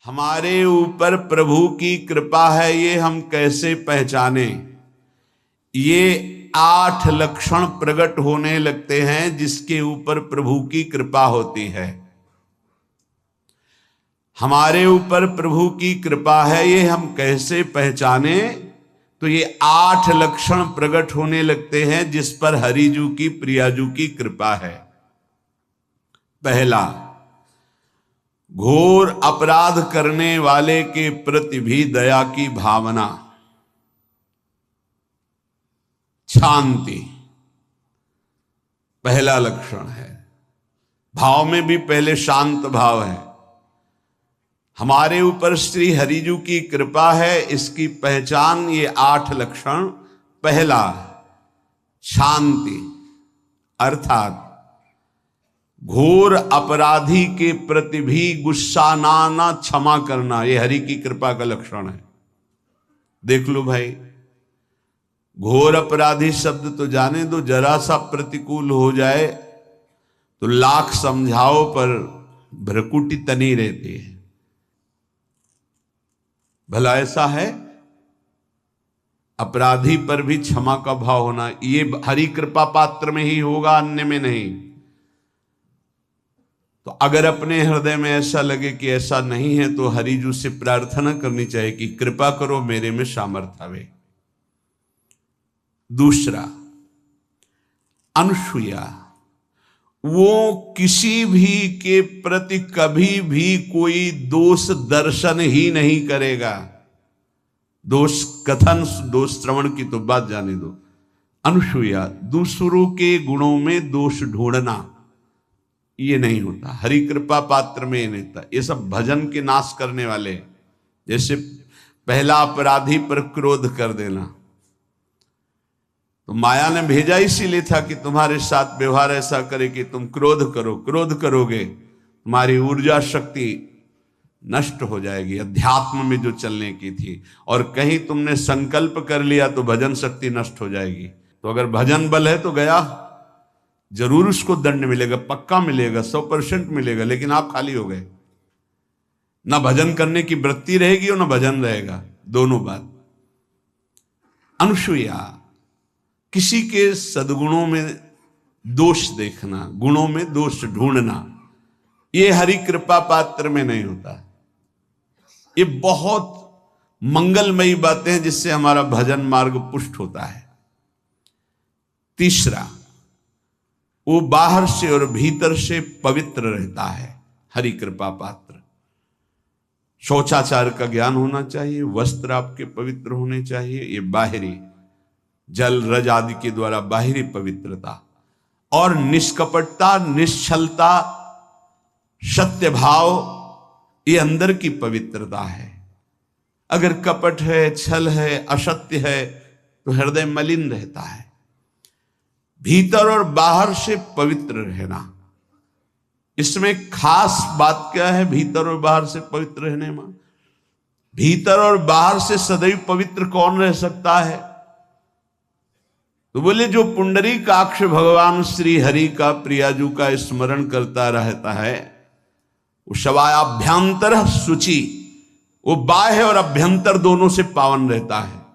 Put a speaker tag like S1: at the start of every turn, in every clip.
S1: हमारे ऊपर प्रभु की कृपा है ये हम कैसे पहचाने। ये 8 लक्षण प्रकट होने लगते हैं जिसके ऊपर प्रभु की कृपा होती है। हमारे ऊपर प्रभु की कृपा है ये हम कैसे पहचाने, तो ये 8 लक्षण प्रकट होने लगते हैं जिस पर हरिजू की प्रियाजू की कृपा है। पहला, घोर अपराध करने वाले के प्रति भी दया की भावना, शांति पहला लक्षण है। भाव में भी पहले शांत भाव है। हमारे ऊपर श्री हरिजू की कृपा है, इसकी पहचान ये 8 लक्षण। पहला, शांति, अर्थात घोर अपराधी के प्रति भी गुस्सा ना क्षमा करना, ये हरि की कृपा का लक्षण है। देख लो भाई, घोर अपराधी शब्द तो जाने दो, जरा सा प्रतिकूल हो जाए तो लाख समझाओ पर भ्रकुटी तनी रहती है। भला ऐसा है? अपराधी पर भी क्षमा का भाव होना, ये हरि कृपा पात्र में ही होगा, अन्य में नहीं। तो अगर अपने हृदय में ऐसा लगे कि ऐसा नहीं है तो हरिजू से प्रार्थना करनी चाहिए कि कृपा करो, मेरे में सामर्थ्य आवे। दूसरा, अनुसूया, वो किसी भी के प्रति कभी भी कोई दोष दर्शन ही नहीं करेगा। दोष कथन, दोष श्रवण की तो बात जाने दो। अनुसूया, दूसरों के गुणों में दोष ढूंढना ये नहीं होता। हरि कृपा पात्र में ये नहीं होता। ये सब भजन के नाश करने वाले। जैसे पहला अपराधी पर क्रोध कर देना, तो माया ने भेजा इसीलिए था कि तुम्हारे साथ व्यवहार ऐसा करे कि तुम क्रोध करो। क्रोध करोगे तुम्हारी ऊर्जा शक्ति नष्ट हो जाएगी, अध्यात्म में जो चलने की थी। और कहीं तुमने संकल्प कर लिया तो भजन शक्ति नष्ट हो जाएगी। तो अगर भजन बल है तो गया, जरूर उसको दंड मिलेगा, पक्का मिलेगा, 100% मिलेगा, लेकिन आप खाली हो गए। ना भजन करने की वृत्ति रहेगी और ना भजन रहेगा, दोनों बात। अनुसूया, किसी के सद्गुणों में दोष देखना, गुणों में दोष ढूंढना, ये हरि कृपा पात्र में नहीं होता। ये बहुत मंगलमयी बातें हैं जिससे हमारा भजन मार्ग पुष्ट होता है। तीसरा, वो बाहर से और भीतर से पवित्र रहता है, हरि कृपा पात्र। शौचाचार का ज्ञान होना चाहिए, वस्त्र आपके पवित्र होने चाहिए, ये बाहरी जल रज आदि के द्वारा बाहरी पवित्रता। और निष्कपटता, निश्चलता, सत्य भाव, ये अंदर की पवित्रता है। अगर कपट है, छल है, असत्य है तो हृदय मलिन रहता है। भीतर और बाहर से पवित्र रहना, इसमें खास बात क्या है? भीतर और बाहर से पवित्र रहने में, भीतर और बाहर से सदैव पवित्र कौन रह सकता है? तो बोले जो पुंडरीकाक्ष भगवान श्री हरि का, प्रियाजू का स्मरण करता रहता है, वो शवायाभ्यंतर शुचि, वो बाह्य और अभ्यंतर दोनों से पावन रहता है।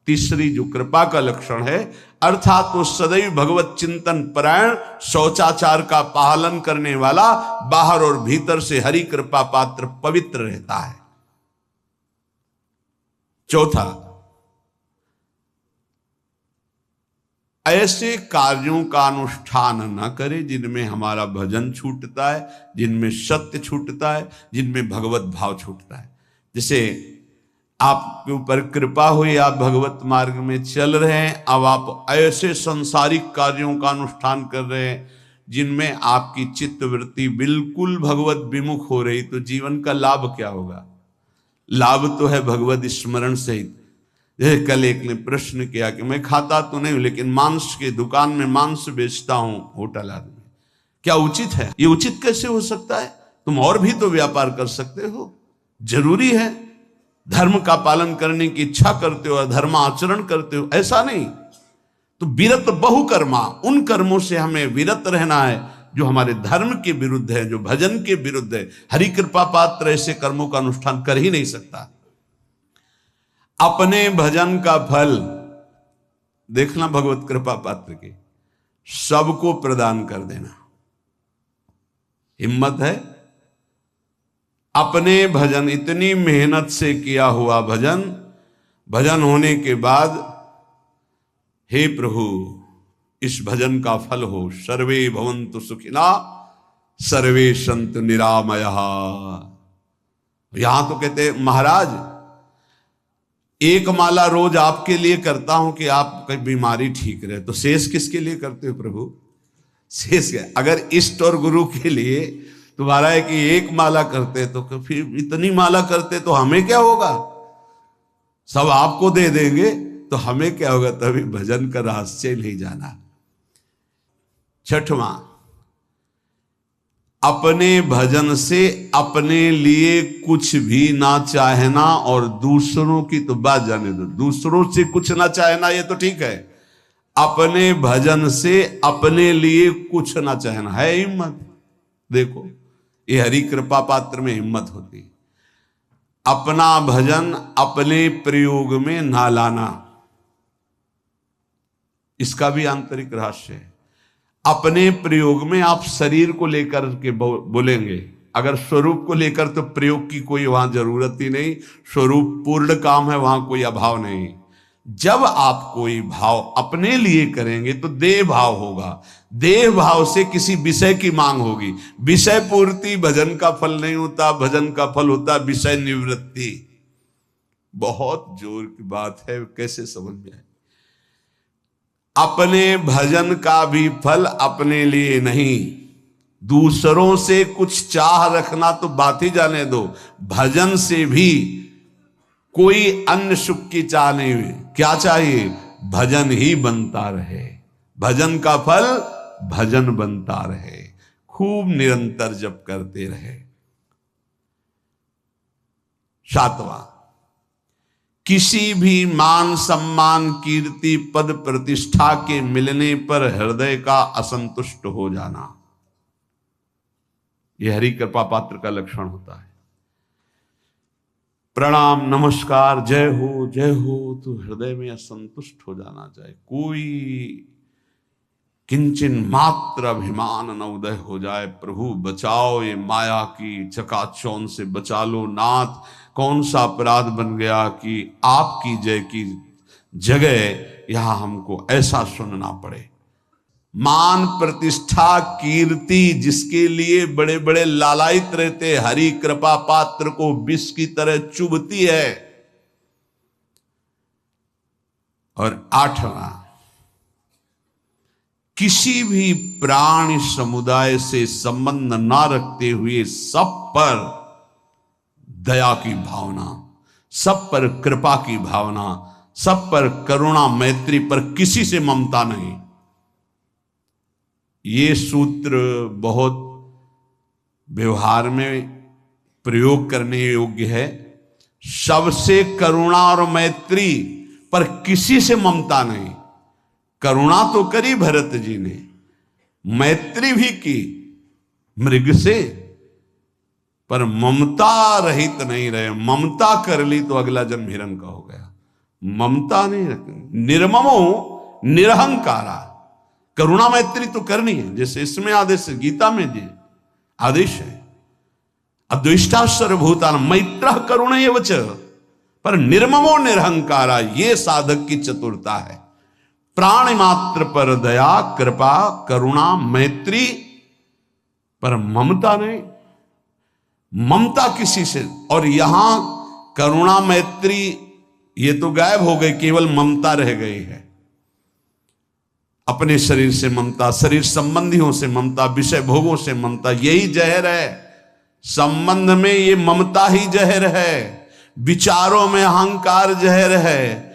S1: तीसरी जो कृपा का लक्षण है, अर्थात वो सदैव भगवत चिंतन परायण, शौचाचार का पालन करने वाला, बाहर और भीतर से हरि कृपा पात्र पवित्र रहता है। चौथा, ऐसे कार्यों का अनुष्ठान न करे जिनमें हमारा भजन छूटता है, जिनमें सत्य छूटता है, जिनमें भगवत भाव छूटता है। जैसे आपके ऊपर कृपा हुई, आप भगवत मार्ग में चल रहे हैं, अब आप ऐसे संसारिक कार्यों का अनुष्ठान कर रहे हैं जिनमें आपकी चित्तवृत्ति बिल्कुल भगवत विमुख हो रही, तो जीवन का लाभ क्या होगा? लाभ तो है भगवत स्मरण सहित। जैसे कल एक ने प्रश्न किया कि मैं खाता तो नहीं हूं लेकिन मांस की दुकान में मांस बेचता हूं, होटल आदमी, क्या उचित है? ये उचित कैसे हो सकता है? तुम और भी तो व्यापार कर सकते हो। जरूरी है धर्म का पालन करने की इच्छा करते हो, धर्माचरण करते हो, ऐसा नहीं। तो विरत बहुकर्मा, उन कर्मों से हमें विरत रहना है जो हमारे धर्म के विरुद्ध है, जो भजन के विरुद्ध है। हरि कृपा पात्र ऐसे कर्मों का अनुष्ठान कर ही नहीं सकता। अपने भजन का फल देखना भगवत कृपा पात्र के, सबको प्रदान कर देना। हिम्मत है? अपने भजन, इतनी मेहनत से किया हुआ भजन, भजन होने के बाद हे प्रभु इस भजन का फल हो, सर्वे भवन्तु सुखिना सर्वे सन्तु निरामयः। यहां तो कहते महाराज एक माला रोज आपके लिए करता हूं कि आपकी बीमारी ठीक रहे, तो शेष किसके लिए करते हो प्रभु? शेष क्या? अगर इष्ट और गुरु के लिए तुम्हारा है कि एक माला करते तो फिर इतनी माला करते तो हमें क्या होगा? सब आपको दे देंगे तो हमें क्या होगा? तभी भजन का रहस्य नहीं जाना। छठवां, अपने भजन से अपने लिए कुछ भी ना चाहना, और दूसरों की तो बात जाने दो, दूसरों से कुछ ना चाहना ये तो ठीक है, अपने भजन से अपने लिए कुछ ना चाहना है हिम्मत। देखो ये हरि कृपा पात्र में हिम्मत होती है। अपना भजन अपने प्रयोग में ना लाना, इसका भी आंतरिक रहस्य है। अपने प्रयोग में आप शरीर को लेकर के बोलेंगे, अगर स्वरूप को लेकर तो प्रयोग की कोई वहां जरूरत ही नहीं, स्वरूप पूर्ण काम है, वहां कोई अभाव नहीं। जब आप कोई भाव अपने लिए करेंगे तो देह भाव होगा, देह भाव से किसी विषय की मांग होगी। विषय पूर्ति भजन का फल नहीं होता, भजन का फल होता विषय निवृत्ति। बहुत जोर की बात है, कैसे समझ में आए? अपने भजन का भी फल अपने लिए नहीं, दूसरों से कुछ चाह रखना तो बात ही जाने दो, भजन से भी कोई अन्य सुख की चाह नहीं हुई। क्या चाहिए? भजन ही बनता रहे, भजन का फल भजन बनता रहे, खूब निरंतर जप करते रहे। सातवां, किसी भी मान सम्मान कीर्ति पद प्रतिष्ठा के मिलने पर हृदय का असंतुष्ट हो जाना, यह हरि कृपा पात्र का लक्षण होता है। प्रणाम नमस्कार जय हो तो हृदय में असंतुष्ट हो जाना चाहिए। कोई किंचन मात्र अभिमान न उदय हो जाए। प्रभु बचाओ, ये माया की चकाचौंध से बचा लो नाथ। कौन सा अपराध बन गया कि आपकी जय की जगह यहां हमको ऐसा सुनना पड़े। मान प्रतिष्ठा कीर्ति जिसके लिए बड़े बड़े लालायित रहते, हरि कृपा पात्र को विष की तरह चुभती है। और आठवां, किसी भी प्राणी समुदाय से संबंध ना रखते हुए सब पर दया की भावना, सब पर कृपा की भावना, सब पर करुणा मैत्री, पर किसी से ममता नहीं। ये सूत्र बहुत व्यवहार में प्रयोग करने योग्य है। सबसे करुणा और मैत्री, पर किसी से ममता नहीं। करुणा तो करी भरत जी ने, मैत्री भी की मृग से, पर ममता रहित नहीं रहे। ममता कर ली तो अगला जन्म हिरण का हो गया। ममता नहीं रखनी। निर्ममो निरहंकारा, करुणा मैत्री तो करनी है, जैसे इसमें आदेश है, गीता में जी आदेश है, अद्वेष्टा सर्वभूतान मैत्र करुण एवच, पर निर्ममो निरहंकारा, ये साधक की चतुरता है। प्राण मात्र पर दया कृपा करुणा मैत्री, पर ममता नहीं। ममता किसी से, और यहां करुणा मैत्री ये तो गायब हो गई, केवल ममता रह गई है। अपने शरीर से ममता, शरीर संबंधियों से ममता, विषय भोगों से ममता, यही जहर है। संबंध में ये ममता ही जहर है, विचारों में अहंकार जहर है,